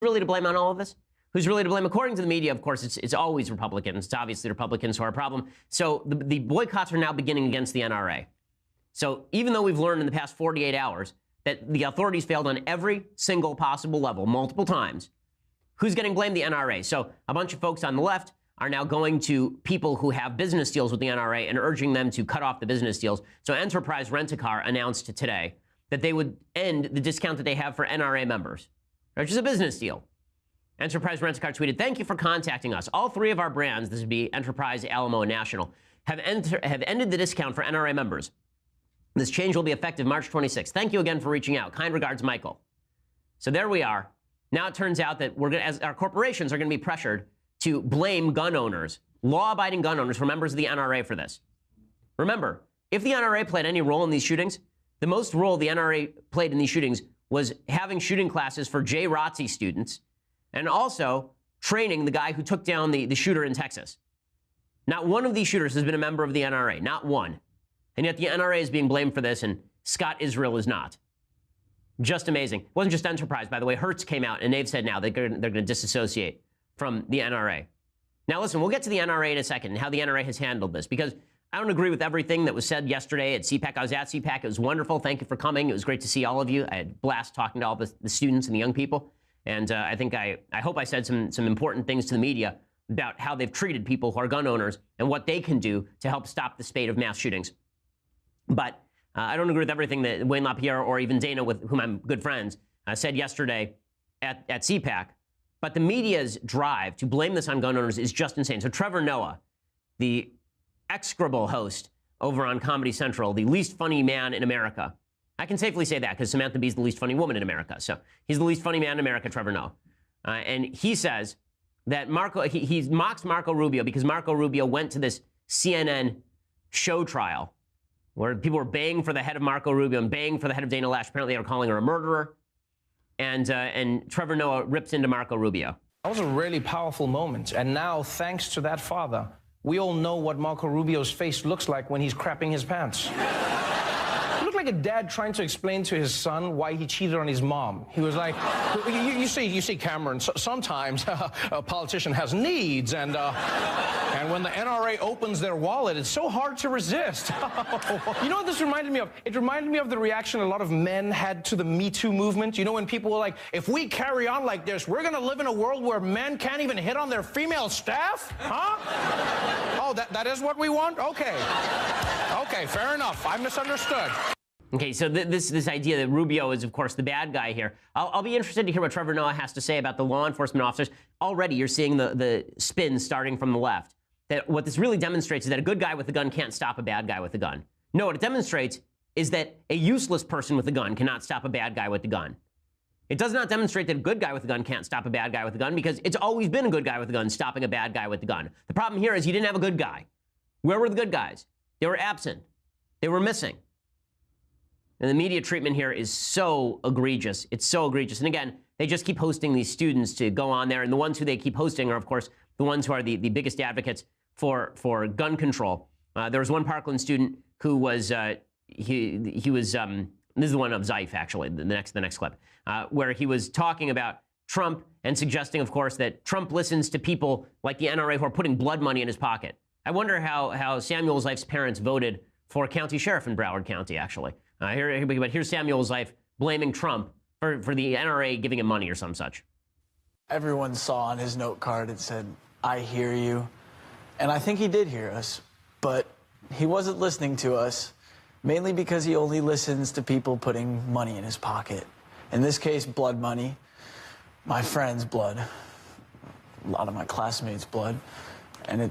really to blame on all of this? Who's really to blame? According to the media, of course, it's always Republicans. It's obviously Republicans who are a problem. So the boycotts are now beginning against the NRA. So even though we've learned in the past 48 hours that the authorities failed on every single possible level multiple times, who's getting blamed? The NRA. So a bunch of folks on the left are now going to people who have business deals with the NRA and urging them to cut off the business deals. So Enterprise Rent-A-Car announced today that they would end the discount that they have for NRA members, which is a business deal. Enterprise Rent-A-Car tweeted, "Thank you for contacting us. All three of our brands," this would be Enterprise, Alamo, and National, have ended the discount for NRA members. This change will be effective March 26th. Thank you again for reaching out. Kind regards, Michael. So there we are. Now it turns out that as our corporations are going to be pressured to blame gun owners, law-abiding gun owners, for members of the NRA for this. Remember, if the NRA played any role in these shootings, the most role the NRA played in these shootings was having shooting classes for JROTC students and also training the guy who took down the shooter in Texas. Not one of these shooters has been a member of the NRA, not one. And yet the NRA is being blamed for this, and Scott Israel is not. Just amazing. It wasn't just Enterprise, by the way. Hertz came out, and they've said now they're going to disassociate from the NRA. Now, listen, we'll get to the NRA in a second and how the NRA has handled this, because I don't agree with everything that was said yesterday at CPAC. I was at CPAC. It was wonderful. Thank you for coming. It was great to see all of you. I had a blast talking to all the students and the young people. And I hope I said some important things to the media about how they've treated people who are gun owners and what they can do to help stop the spate of mass shootings. But I don't agree with everything that Wayne LaPierre or even Dana, with whom I'm good friends, said yesterday at CPAC. But the media's drive to blame this on gun owners is just insane. So Trevor Noah, the execrable host over on Comedy Central, the least funny man in America. I can safely say that because Samantha Bee is the least funny woman in America. So he's the least funny man in America, Trevor Noah. And he says that he mocks Marco Rubio because Marco Rubio went to this CNN show trial where people were baying for the head of Marco Rubio and baying for the head of Dana Lash. Apparently they were calling her a murderer. And Trevor Noah rips into Marco Rubio. That was a really powerful moment. And now, thanks to that father, we all know what Marco Rubio's face looks like when he's crapping his pants. He looked like a dad trying to explain to his son why he cheated on his mom. He was like, you see, Cameron, sometimes a politician has needs, and when the NRA opens their wallet, it's so hard to resist. You know what this reminded me of? It reminded me of the reaction a lot of men had to the Me Too movement. You know, when people were like, if we carry on like this, we're going to live in a world where men can't even hit on their female staff? Huh? Oh, that is what we want? Okay. Okay, fair enough. I misunderstood. Okay, so this idea that Rubio is, of course, the bad guy here. I'll be interested to hear what Trevor Noah has to say about the law enforcement officers. Already, you're seeing the spin starting from the left. That what this really demonstrates is that a good guy with a gun can't stop a bad guy with a gun. No, what it demonstrates is that a useless person with a gun cannot stop a bad guy with a gun. It does not demonstrate that a good guy with a gun can't stop a bad guy with a gun, because it's always been a good guy with a gun stopping a bad guy with a gun. The problem here is you didn't have a good guy. Where were the good guys? They were absent. They were missing. And the media treatment here is so egregious. It's so egregious. And again, they just keep hosting these students to go on there. And the ones who they keep hosting are, of course, the ones who are the biggest advocates for gun control. There was one Parkland student who was, he was, this is the one of Zeif, actually, the next clip, where he was talking about Trump and suggesting, of course, that Trump listens to people like the NRA who are putting blood money in his pocket. I wonder how Samuel Zeif's parents voted for county sheriff in Broward County, actually. But here's Samuel Zeif blaming Trump for the NRA giving him money or some such. Everyone saw on his note card, it said, "I hear you." And I think he did hear us, but he wasn't listening to us, mainly because he only listens to people putting money in his pocket. In this case, blood money, my friend's blood, a lot of my classmates' blood, and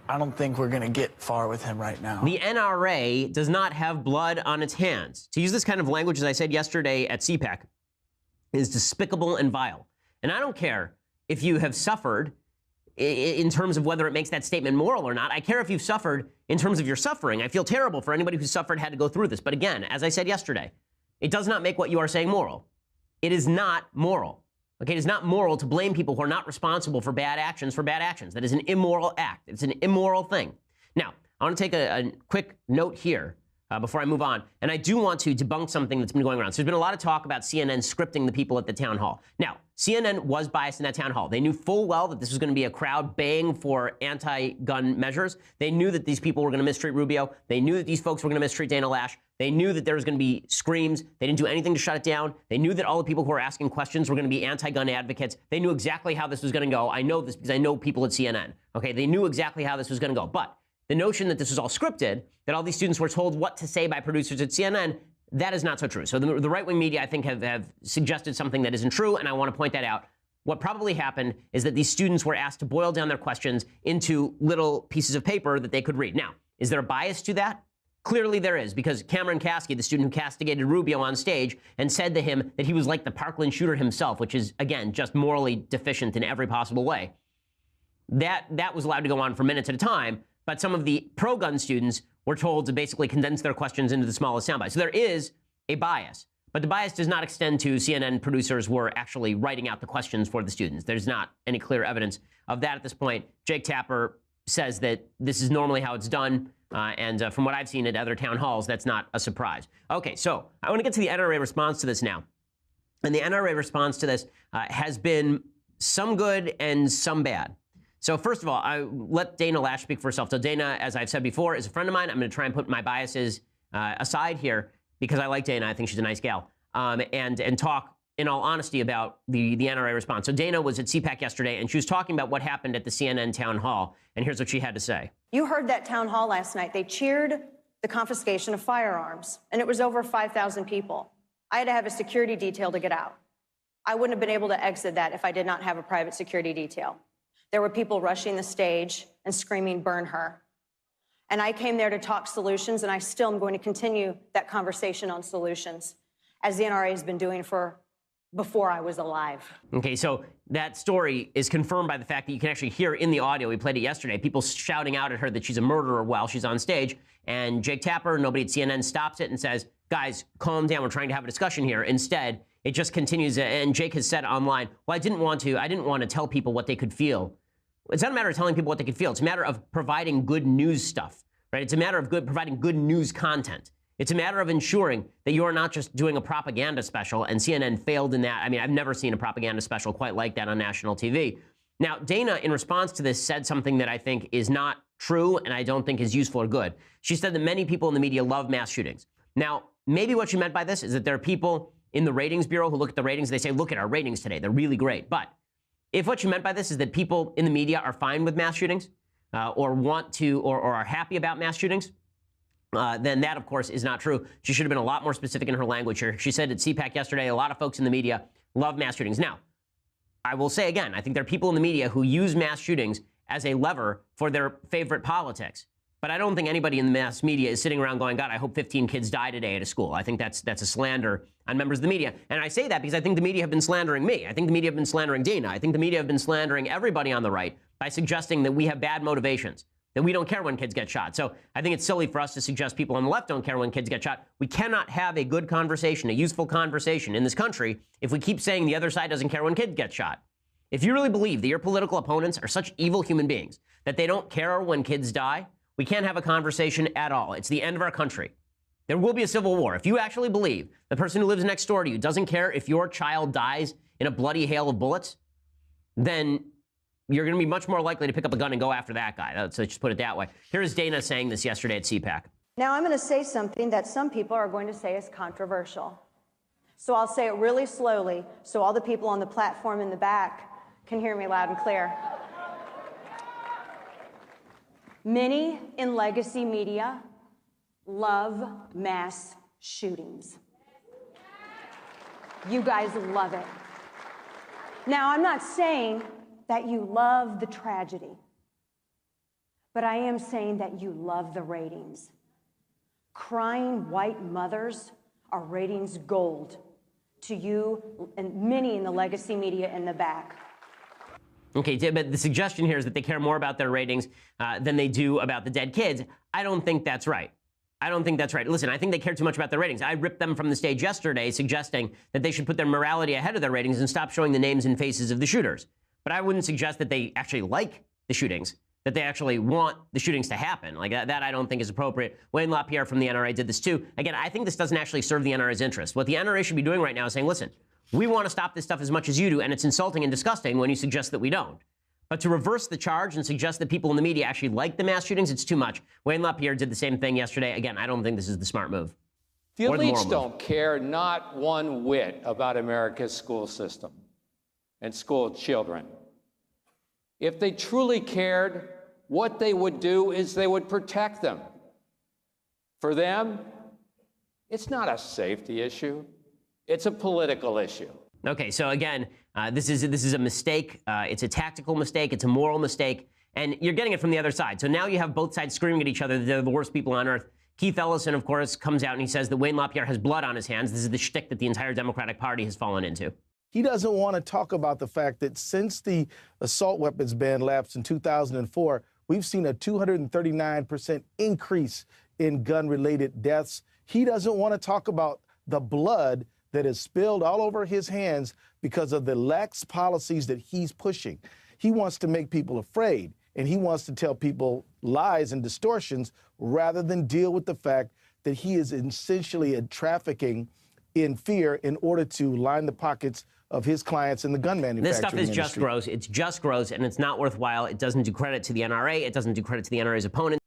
I don't think we're going to get far with him right now. The NRA does not have blood on its hands. To use this kind of language, as I said yesterday at CPAC, is despicable and vile. And I don't care if you have suffered in terms of whether it makes that statement moral or not. I care if you've suffered in terms of your suffering. I feel terrible for anybody who suffered, had to go through this. But again, as I said yesterday, it does not make what you are saying moral. It is not moral. Okay, it is not moral to blame people who are not responsible for bad actions for bad actions. That is an immoral act. It's an immoral thing. Now, I want to take a quick note here before I move on. And I do want to debunk something that's been going around. So there's been a lot of talk about CNN scripting the people at the town hall. Now, CNN was biased in that town hall. They knew full well that this was going to be a crowd baying for anti-gun measures. They knew that these people were going to mistreat Rubio. They knew that these folks were going to mistreat Dana Lash. They knew that there was going to be screams. They didn't do anything to shut it down. They knew that all the people who were asking questions were going to be anti-gun advocates. They knew exactly how this was going to go. I know this because I know people at CNN. Okay, they knew exactly how this was going to go. But the notion that this was all scripted, that all these students were told what to say by producers at CNN, that is not so true. So the right-wing media, I think, have suggested something that isn't true, and I want to point that out. What probably happened is that these students were asked to boil down their questions into little pieces of paper that they could read. Now, is there a bias to that? Clearly there is, because Cameron Kasky, the student who castigated Rubio on stage and said to him that he was like the Parkland shooter himself, which is, again, just morally deficient in every possible way, that was allowed to go on for minutes at a time. But some of the pro-gun students were told to basically condense their questions into the smallest soundbite. So there is a bias. But the bias does not extend to CNN producers who are actually writing out the questions for the students. There's not any clear evidence of that at this point. Jake Tapper says that this is normally how it's done. And from what I've seen at other town halls, that's not a surprise. Okay, so I want to get to the NRA response to this now. And the NRA response to this has been some good and some bad. So first of all, I let Dana Lash speak for herself. So Dana, as I've said before, is a friend of mine. I'm going to try and put my biases aside here because I like Dana. I think she's a nice gal. And talk in all honesty about the NRA response. So Dana was at CPAC yesterday, and she was talking about what happened at the CNN town hall. And here's what she had to say. You heard that town hall last night. They cheered the confiscation of firearms, and it was over 5,000 people. I had to have a security detail to get out. I wouldn't have been able to exit that if I did not have a private security detail. There were people rushing the stage and screaming, "Burn her." And I came there to talk solutions, and I still am going to continue that conversation on solutions, as the NRA has been doing for before I was alive. Okay, so that story is confirmed by the fact that you can actually hear in the audio, we played it yesterday, people shouting out at her that she's a murderer while she's on stage. And Jake Tapper, nobody at CNN, stops it and says, guys, calm down, we're trying to have a discussion here. Instead, it just continues, and Jake has said online, well, I didn't want to tell people what they could feel. It's not a matter of telling people what they could feel. It's a matter of providing good news stuff, right? It's a matter of providing good news content. It's a matter of ensuring that you are not just doing a propaganda special, and CNN failed in that. I mean, I've never seen a propaganda special quite like that on national TV. Now, Dana, in response to this, said something that I think is not true and I don't think is useful or good. She said that many people in the media love mass shootings. Now, maybe what she meant by this is that there are people in the ratings bureau who look at the ratings, they say, look at our ratings today, they're really great. But if what you meant by this is that people in the media are fine with mass shootings or want to or are happy about mass shootings, then that, of course, is not true. She should have been a lot more specific in her language here. She said at CPAC yesterday, a lot of folks in the media love mass shootings. Now, I will say again, I think there are people in the media who use mass shootings as a lever for their favorite politics. But I don't think anybody in the mass media is sitting around going, God, I hope 15 kids die today at a school. I think that's a slander on members of the media. And I say that because I think the media have been slandering me. I think the media have been slandering Dana. I think the media have been slandering everybody on the right by suggesting that we have bad motivations, that we don't care when kids get shot. So I think it's silly for us to suggest people on the left don't care when kids get shot. We cannot have a good conversation, a useful conversation in this country if we keep saying the other side doesn't care when kids get shot. If you really believe that your political opponents are such evil human beings that they don't care when kids die, we can't have a conversation at all. It's the end of our country. There will be a civil war. If you actually believe the person who lives next door to you doesn't care if your child dies in a bloody hail of bullets, then you're going to be much more likely to pick up a gun and go after that guy. Let's just put it that way. Here's Dana saying this yesterday at CPAC. Now I'm going to say something that some people are going to say is controversial. So I'll say it really slowly so all the people on the platform in the back can hear me loud and clear. Many in legacy media love mass shootings. You guys love it. Now, I'm not saying that you love the tragedy, but I am saying that you love the ratings. Crying white mothers are ratings gold to you and many in the legacy media in the back. Okay, but the suggestion here is that they care more about their ratings than they do about the dead kids. I don't think that's right. I don't think that's right. Listen, I think they care too much about their ratings. I ripped them from the stage yesterday suggesting that they should put their morality ahead of their ratings and stop showing the names and faces of the shooters. But I wouldn't suggest that they actually like the shootings. that they actually want the shootings to happen. Like that I don't think is appropriate. Wayne LaPierre from the NRA did this too. Again, I think this doesn't actually serve the NRA's interest. What the NRA should be doing right now is saying, listen, we want to stop this stuff as much as you do, and it's insulting and disgusting when you suggest that we don't. But to reverse the charge and suggest that people in the media actually like the mass shootings, it's too much. Wayne LaPierre did the same thing yesterday. Again, I don't think this is the smart move. The elites don't care not one whit about America's school system and school children. If they truly cared, what they would do is they would protect them. For them, it's not a safety issue. It's a political issue. Okay, so again, this is a mistake. It's a tactical mistake. It's a moral mistake. And you're getting it from the other side. So now you have both sides screaming at each other that they're the worst people on earth. Keith Ellison, of course, comes out and he says that Wayne LaPierre has blood on his hands. This is the shtick that the entire Democratic Party has fallen into. He doesn't want to talk about the fact that since the assault weapons ban lapsed in 2004, we've seen a 239% increase in gun-related deaths. He doesn't want to talk about the blood that is spilled all over his hands because of the lax policies that he's pushing. He wants to make people afraid, and he wants to tell people lies and distortions rather than deal with the fact that he is essentially trafficking in fear in order to line the pockets of his clients in the gun manufacturing This stuff is industry. just gross. It's just gross, and it's not worthwhile. It doesn't do credit to the NRA. It doesn't do credit to the NRA's opponents.